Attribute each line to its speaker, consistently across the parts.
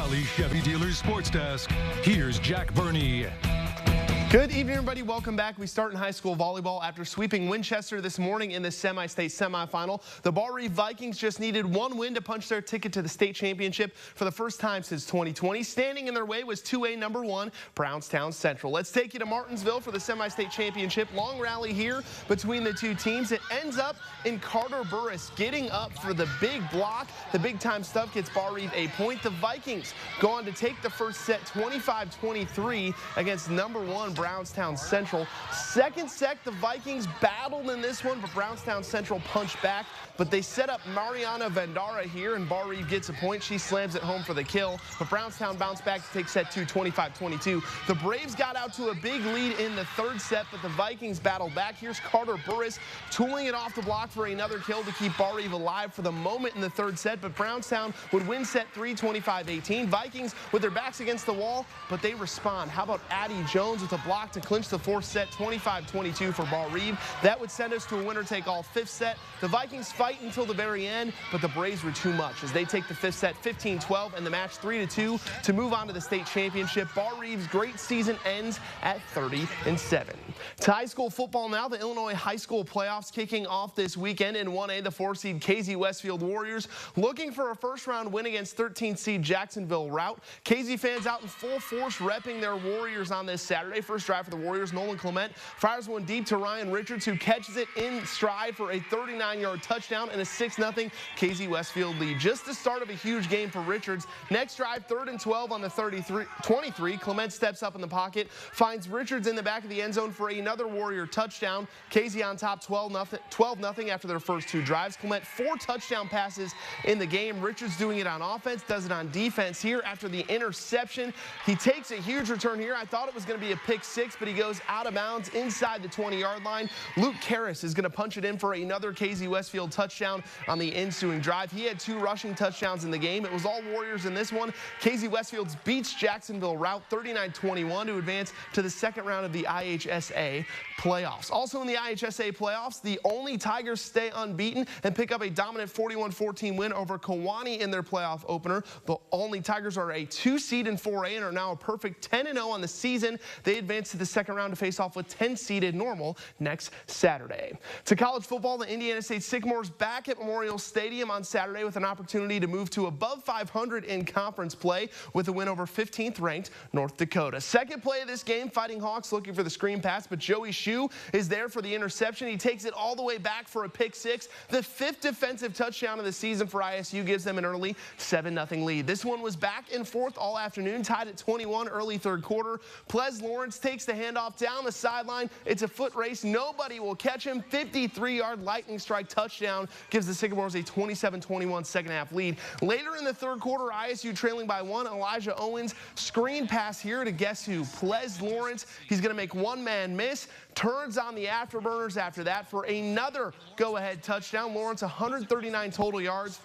Speaker 1: Valley Chevy Dealers Sports Desk, here's Jack Burney.
Speaker 2: Good evening, everybody. Welcome back. We start in high school volleyball after sweeping Winchester this morning in the semi-state semifinal. The Bar Reeve Vikings just needed one win to punch their ticket to the state championship for the first time since 2020. Standing in their way was 2A number 1, Brownstown Central. Let's take you to Martinsville for the semi-state championship. Long rally here between the two teams. It ends up in Carter Burris getting up for the big block. The big-time stuff gets Bar Reeve a point. The Vikings go on to take the first set 25-23 against number 1, Brownstown Central. Second set, the Vikings battled in this one, but Brownstown Central punched back. But they set up Mariana Vandara here, and Bar Reeve gets a point. She slams it home for the kill, but Brownstown bounced back to take set 2, 25-22. The Braves got out to a big lead in the third set, but the Vikings battled back. Here's Carter Burris tooling it off the block for another kill to keep Bar Reeve alive for the moment in the third set, but Brownstown would win set 3, 25-18. Vikings with their backs against the wall, but they respond. How about Addie Jones with a block to clinch the fourth set, 25-22 for Bar Reeve. That would send us to a winner-take-all fifth set. The Vikings fight until the very end, but the Braves were too much as they take the fifth set 15-12 and the match 3-2 to move on to the state championship. Bar Reeve's great season ends at 30-7. To high school football now, the Illinois high school playoffs kicking off this weekend. In 1A, the 4-seed KZ Westfield Warriors looking for a first-round win against 13-seed Jacksonville Rout. KZ fans out in full force repping their Warriors on this Saturday. First drive for the Warriors, Nolan Clement fires one deep to Ryan Richards, who catches it in stride for a 39-yard touchdown and a 6-0 KZ Westfield lead. Just the start of a huge game for Richards. Next drive, 3rd and 12 on the 23. Clement steps up in the pocket, finds Richards in the back of the end zone for another Warrior touchdown. KZ on top 12-0 after their first two drives. Clement 4 touchdown passes in the game. Richards doing it on offense, does it on defense here after the interception. He takes a huge return here. I thought it was going to be a pick 6, but he goes out of bounds inside the 20-yard line. Luke Karras is going to punch it in for another KZ Westfield touchdown on the ensuing drive. He had 2 rushing touchdowns in the game. It was all Warriors in this one. KZ Westfield beats Jacksonville Rout 39-21 to advance to the second round of the IHSA playoffs. Also in the IHSA playoffs, the only Tigers stay unbeaten and pick up a dominant 41-14 win over Kewanee in their playoff opener. The only Tigers are a 2-seed in 4A and are now a perfect 10-0 on the season. They advance to the second round to face off with 10-seeded Normal next Saturday. To college football, the Indiana State Sycamores back at Memorial Stadium on Saturday with an opportunity to move to above 500 in conference play with a win over 15th ranked North Dakota. Second play of this game, Fighting Hawks looking for the screen pass, but Joey Shue is there for the interception. He takes it all the way back for a pick 6. The 5th defensive touchdown of the season for ISU gives them an early 7-0 lead. This one was back and forth all afternoon, tied at 21 early third quarter. Ples Lawrence takes the handoff down the sideline. It's a foot race. Nobody will catch him. 53-yard lightning strike touchdown gives the Sycamores a 27-21 second half lead. Later in the third quarter, ISU trailing by 1. Elijah Owens screen pass here to guess who? Ples Lawrence. He's going to make one man miss. Turns on the afterburners after that for another go-ahead touchdown. Lawrence 139 total yards.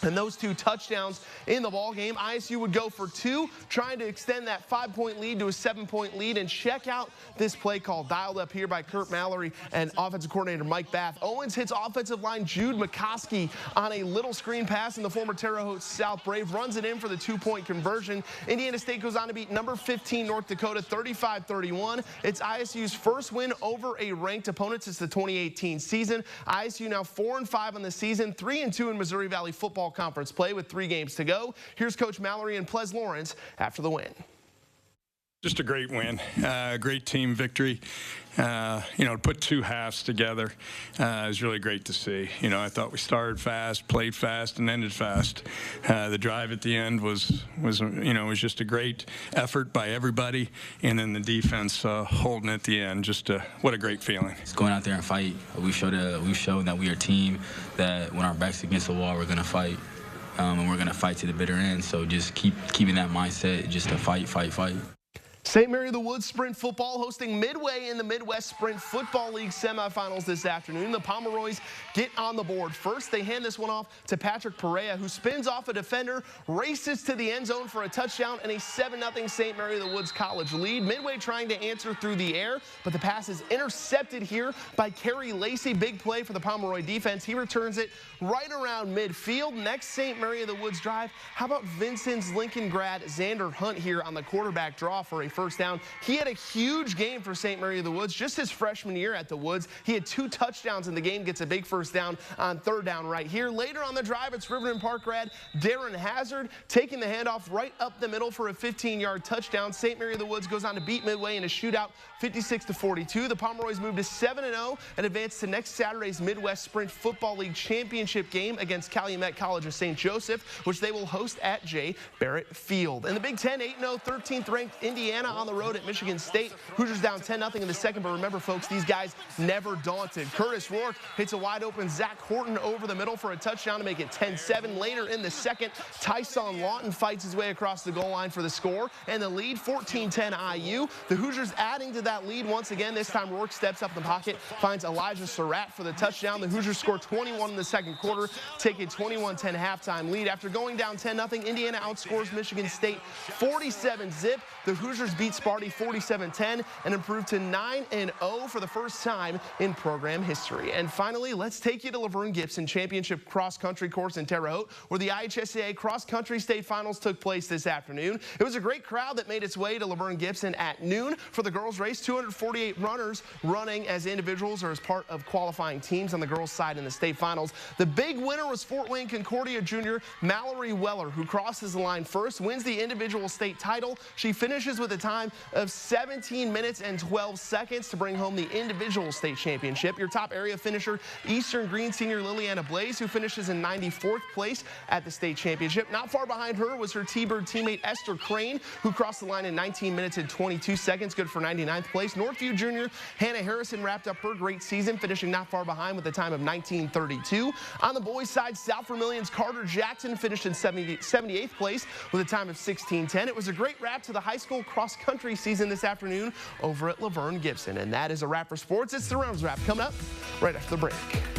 Speaker 2: And those 2 touchdowns in the ball game. ISU would go for 2, trying to extend that 5-point lead to a 7-point lead. And check out this play call dialed up here by Kurt Mallory and offensive coordinator Mike Bath. Owens hits offensive line Jude McCoskey on a little screen pass, and the former Terre Haute South Brave runs it in for the 2-point conversion. Indiana State goes on to beat number 15 North Dakota 35-31. It's ISU's first win over a ranked opponent since the 2018 season. ISU now 4-5 on the season, 3-2 in Missouri Valley football conference play with 3 games to go. Here's Coach Mallory and Ples Lawrence after the win.
Speaker 3: Just a great win, great team victory. To put 2 halves together is really great to see. I thought we started fast, played fast, and ended fast. The drive at the end was just a great effort by everybody, and then the defense holding at the end. What a great feeling.
Speaker 4: Just going out there and fight. We've shown that we are a team that when our back's against the wall, we're going to fight. And we're going to fight to the bitter end. So just keeping that mindset, just to fight.
Speaker 2: St. Mary of the Woods Sprint Football hosting Midway in the Midwest Sprint Football League semifinals this afternoon. The Pomeroys get on the board first. They hand this one off to Patrick Perea, who spins off a defender, races to the end zone for a touchdown, and a 7-0 St. Mary of the Woods College lead. Midway trying to answer through the air, but the pass is intercepted here by Kerry Lacey. Big play for the Pomeroy defense. He returns it right around midfield. Next St. Mary of the Woods drive. How about Vincent's Lincoln grad Xander Hunt here on the quarterback draw for a first down. He had a huge game for St. Mary of the Woods just his freshman year at the Woods. He had 2 touchdowns in the game, gets a big first down on third down right here. Later on the drive, it's Riverton Park grad Darren Hazard taking the handoff right up the middle for a 15-yard touchdown. St. Mary of the Woods goes on to beat Midway in a shootout 56-42. The Pomeroys move to 7-0 and advance to next Saturday's Midwest Sprint Football League Championship game against Calumet College of St. Joseph, which they will host at J. Barrett Field. In the Big Ten, 8-0, 13th ranked Indiana on the road at Michigan State. Hoosiers down 10-0 in the second, but remember, folks, these guys never daunted. Curtis Rourke hits a wide-open Zach Horton over the middle for a touchdown to make it 10-7. Later in the second, Tyson Lawton fights his way across the goal line for the score, and the lead, 14-10 IU. The Hoosiers adding to that lead once again. This time, Rourke steps up in the pocket, finds Elijah Surratt for the touchdown. The Hoosiers score 21 in the second quarter, take a 21-10 halftime lead. After going down 10-0, Indiana outscores Michigan State 47-zip. The Hoosiers beat Sparty 47-10 and improve to 9-0 for the first time in program history. And finally, let's take you to Laverne Gibson Championship Cross Country Course in Terre Haute, where the IHSAA Cross Country State Finals took place this afternoon. It was a great crowd that made its way to Laverne Gibson at noon for the girls' race. 248 runners running as individuals or as part of qualifying teams on the girls' side in the state finals. The big winner was Fort Wayne Concordia junior Mallory Weller, who crosses the line first, wins the individual state title. She finishes with a time of 17 minutes and 12 seconds to bring home the individual state championship. Your top area finisher, Eastern Green senior Liliana Blaze, who finishes in 94th place at the state championship. Not far behind her was her T-Bird teammate Esther Crane, who crossed the line in 19 minutes and 22 seconds, good for 99th place. Northview junior Hannah Harrison wrapped up her great season, finishing not far behind with a time of 19:32. On the boys' side, South Vermilion's Carter Jackson finished in 78th place with a time of 16:10. It was a great wrap to the high school cross-country season this afternoon over at Laverne Gibson. And that is a wrap for sports. It's the Rounds Wrap coming up right after the break.